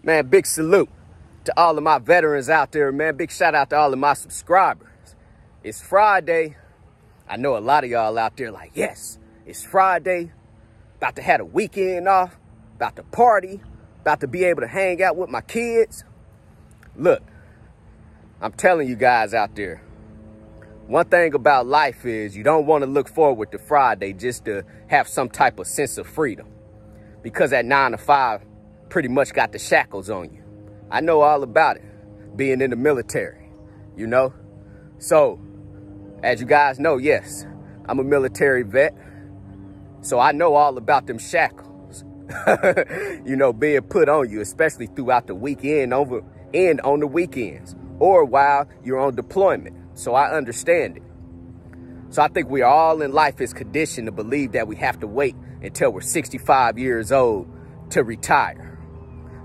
Man, big salute to all of my veterans out there, man. Big shout out to all of my subscribers. It's Friday. I know a lot of y'all out there like, yes, it's Friday. About to have a weekend off. About to party. About to be able to hang out with my kids. Look, I'm telling you guys out there, one thing about life is you don't want to look forward to Friday just to have some type of sense of freedom. Because that 9 to 5 pretty much got the shackles on you. I know all about it, being in the military, you know? So, as you guys know, yes, I'm a military vet. So I know all about them shackles, you know, being put on you, especially throughout the weekend and on the weekends or while you're on deployment. So I understand it. So I think we all in life is conditioned to believe that we have to wait until we're 65 years old to retire.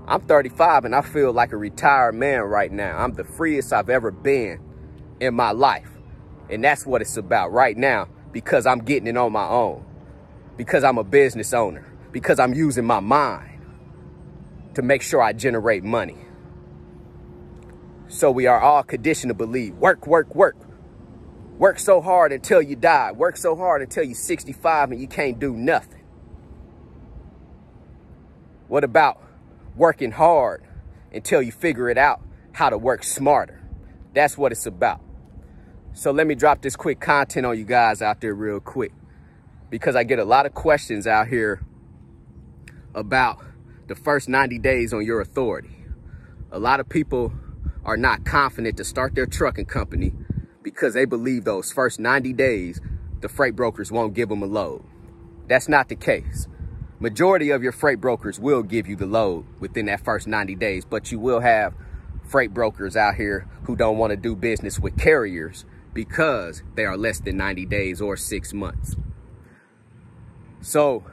I'm 35 and I feel like a retired man right now. I'm the freest I've ever been in my life. And that's what it's about right now, because I'm getting it on my own, because I'm a business owner, because I'm using my mind to make sure I generate money. So we are all conditioned to believe, work, work, work. Work so hard until you die. Work so hard until you're 65 and you can't do nothing. What about working hard until you figure it out how to work smarter? That's what it's about. So let me drop this quick content on you guys out there real quick, because I get a lot of questions out here about the first 90 days on your authority. A lot of people are not confident to start their trucking company because they believe those first 90 days, the freight brokers won't give them a load. That's not the case. Majority of your freight brokers will give you the load within that first 90 days, but you will have freight brokers out here who don't want to do business with carriers because they are less than 90 days or 6 months. So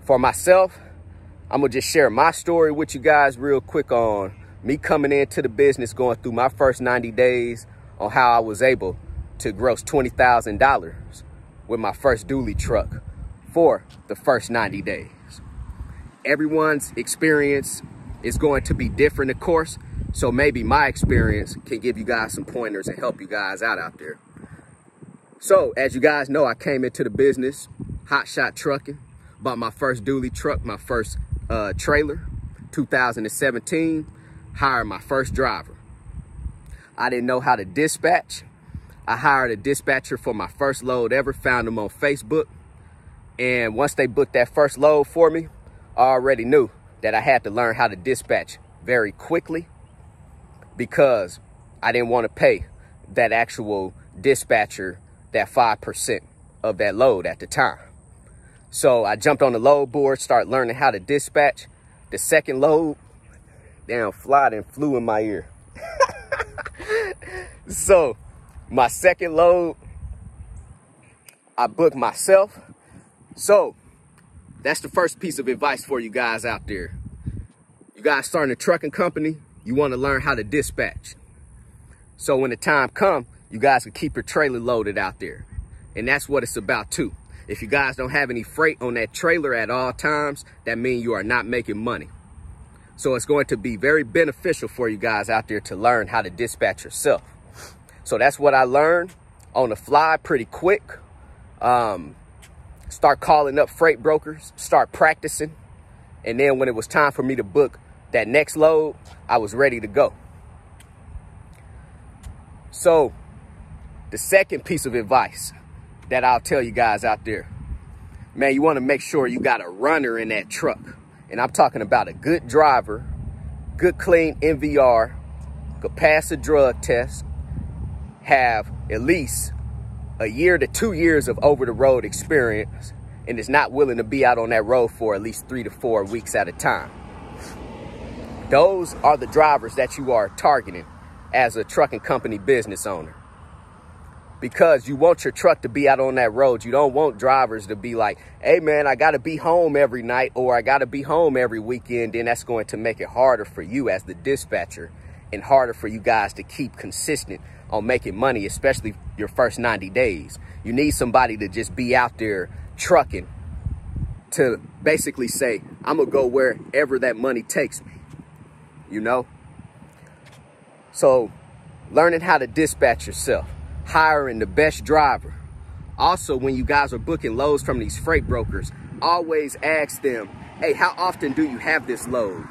for myself, I'm going to just share my story with you guys real quick on me coming into the business, going through my first 90 days, on how I was able to gross $20,000 with my first dually truck for the first 90 days. Everyone's experience is going to be different, of course. So maybe my experience can give you guys some pointers and help you guys out there. So as you guys know, I came into the business, Hotshot trucking, bought my first dually truck, my first trailer, 2017, hired my first driver. I didn't know how to dispatch. I hired a dispatcher for my first load ever, found them on Facebook. And once they booked that first load for me, I already knew that I had to learn how to dispatch very quickly, because I didn't want to pay that actual dispatcher that 5% of that load at the time. So I jumped on the load board, started learning how to dispatch. The second load, damn, fly and flew in my ear. So my second load, I booked myself. So that's the first piece of advice for you guys out there. You guys starting a trucking company, you want to learn how to dispatch. So when the time comes, you guys can keep your trailer loaded out there. And that's what it's about too. If you guys don't have any freight on that trailer at all times, that means you are not making money. So it's going to be very beneficial for you guys out there to learn how to dispatch yourself. So that's what I learned on the fly pretty quick. Start calling up freight brokers, start practicing. And then when it was time for me to book that next load, I was ready to go. So the second piece of advice that I'll tell you guys out there, man, you want to make sure you got a runner in that truck. And I'm talking about a good driver, good clean NVR, could pass a drug test, have at least a year to 2 years of over-the-road experience, and is not willing to be out on that road for at least 3 to 4 weeks at a time. Those are the drivers that you are targeting as a trucking company business owner. Because you want your truck to be out on that road. You don't want drivers to be like, hey man, I got to be home every night, or I got to be home every weekend. Then that's going to make it harder for you as the dispatcher, and harder for you guys to keep consistent on making money, especially your first 90 days. You need somebody to just be out there trucking to basically say, I'm gonna go wherever that money takes me. you know? So learning how to dispatch yourself, hiring the best driver. Also, when you guys are booking loads from these freight brokers, always ask them, hey, how often do you have this load?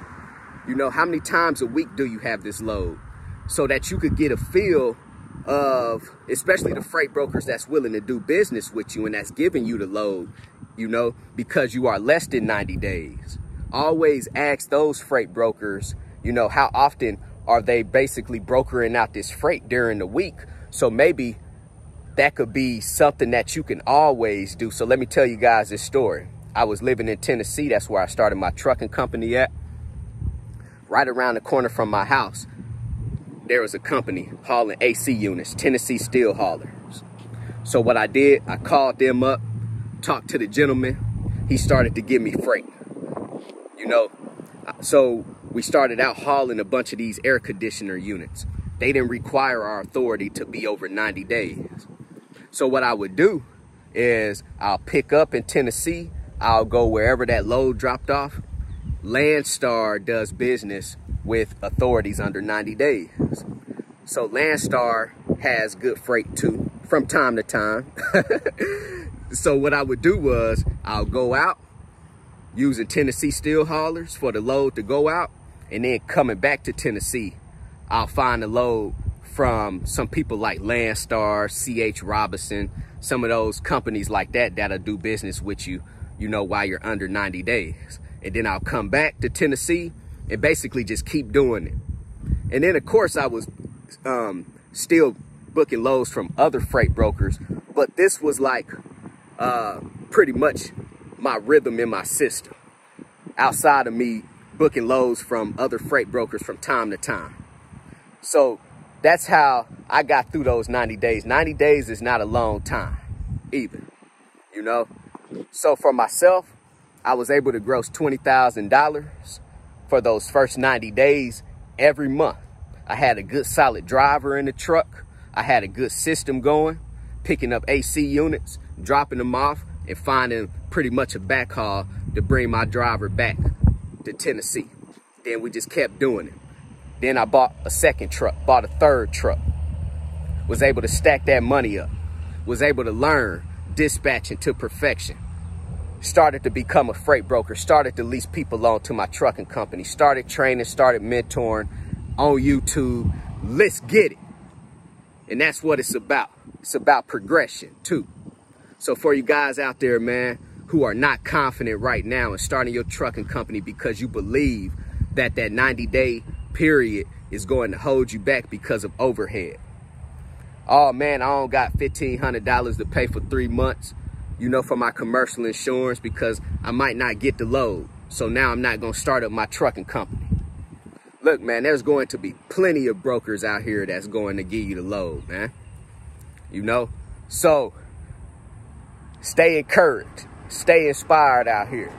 You know, how many times a week do you have this load? So that you could get a feel of, especially the freight brokers that's willing to do business with you and that's giving you the load, you know, because you are less than 90 days. Always ask those freight brokers, you know, how often are they basically brokering out this freight during the week? So maybe that could be something that you can always do. So let me tell you guys this story. I was living in Tennessee. That's where I started my trucking company at. Right around the corner from my house, there was a company hauling AC units, Tennessee Steel Haulers. So what I did, I called them up, talked to the gentleman. He started to give me freight, you know. So we started out hauling a bunch of these air conditioner units. They didn't require our authority to be over 90 days. So what I would do is I'll pick up in Tennessee. I'll go wherever that load dropped off. Landstar does business with authorities under 90 days. So Landstar has good freight too, from time to time. So what I would do was I'll go out using Tennessee Steel Haulers for the load to go out, and then coming back to Tennessee, I'll find a load from some people like Landstar, C.H. Robinson, some of those companies like that that'll do business with you, you know, while you're under 90 days. And then I'll come back to Tennessee and basically just keep doing it. And then, of course, I was still booking loads from other freight brokers, but this was like pretty much my rhythm in my system, outside of me booking loads from other freight brokers from time to time. So that's how I got through those 90 days. 90 days is not a long time either, you know? So for myself, I was able to gross $20,000 for those first 90 days every month. I had a good solid driver in the truck. I had a good system going, picking up AC units, dropping them off, and finding pretty much a backhaul to bring my driver back to Tennessee. Then we just kept doing it. Then I bought a second truck, bought a third truck, was able to stack that money up, was able to learn dispatching to perfection, started to become a freight broker, started to lease people on to my trucking company, started training, started mentoring on YouTube. Let's get it. And that's what it's about. It's about progression too. So for you guys out there, man, who are not confident right now in starting your trucking company because you believe that 90-day period is going to hold you back because of overhead. Oh man, I don't got $1,500 to pay for 3 months, you know, for my commercial insurance because I might not get the load. So now I'm not going to start up my trucking company. Look, man, there's going to be plenty of brokers out here that's going to give you the load, man. You know, so stay encouraged, stay inspired out here.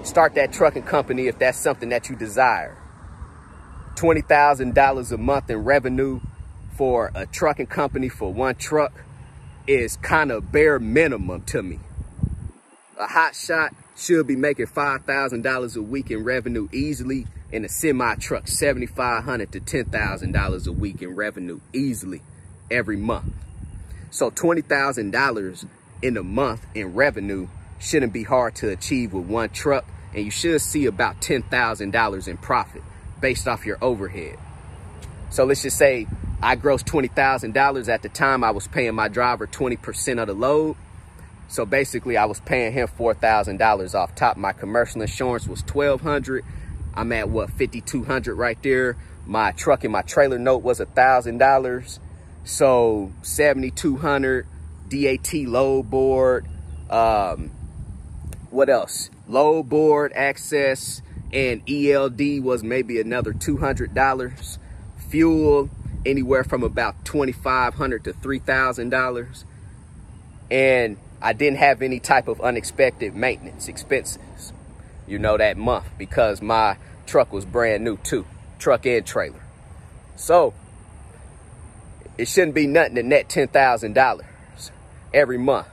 Start that trucking company if that's something that you desire. $20,000 a month in revenue for a trucking company for one truck is kind of bare minimum to me. A Hotshot should be making $5,000 a week in revenue easily, and a semi truck $7,500 to $10,000 a week in revenue easily every month. So $20,000 in a month in revenue shouldn't be hard to achieve with one truck, and you should see about $10,000 in profit based off your overhead. So let's just say I grossed $20,000. At the time I was paying my driver 20% of the load. So basically I was paying him $4,000 off top. My commercial insurance was $1,200. I'm at what, $5,200 right there. My truck and my trailer note was $1,000. So $7,200. DAT load board. What else? Load board access and ELD was maybe another $200. Fuel anywhere from about $2,500 to $3,000. And I didn't have any type of unexpected maintenance expenses, you know, that month because my truck was brand new too, truck and trailer. So it shouldn't be nothing to net $10,000 every month.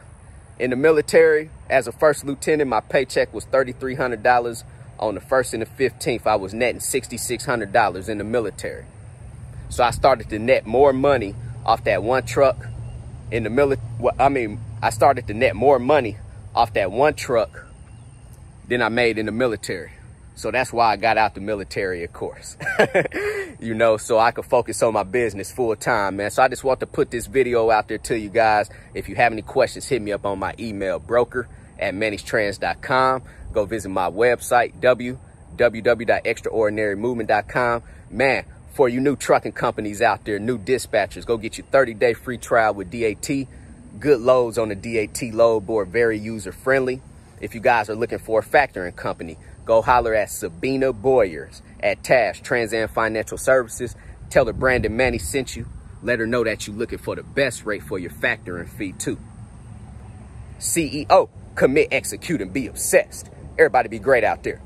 In the military, as a first lieutenant, my paycheck was $3,300 on the 1st and the 15th, I was netting $6,600 in the military. So I started to net more money off that one truck in the military. I started to net more money off that one truck than I made in the military. So that's why I got out the military, of course. You know, so I could focus on my business full time, man. So I just want to put this video out there to you guys. If you have any questions, hit me up on my email, broker@manixtrans.com. Go visit my website, www.extraordinarymovement.com. Man, for you new trucking companies out there, new dispatchers, go get your 30-day free trial with DAT. Good loads on the DAT load board, very user-friendly. If you guys are looking for a factoring company, go holler at Sabina Boyers at TAFS, Trans Am Financial Services. Tell her Brandon Manny sent you. Let her know that you're looking for the best rate for your factoring fee, too. CEO, commit, execute, and be obsessed. Everybody be great out there.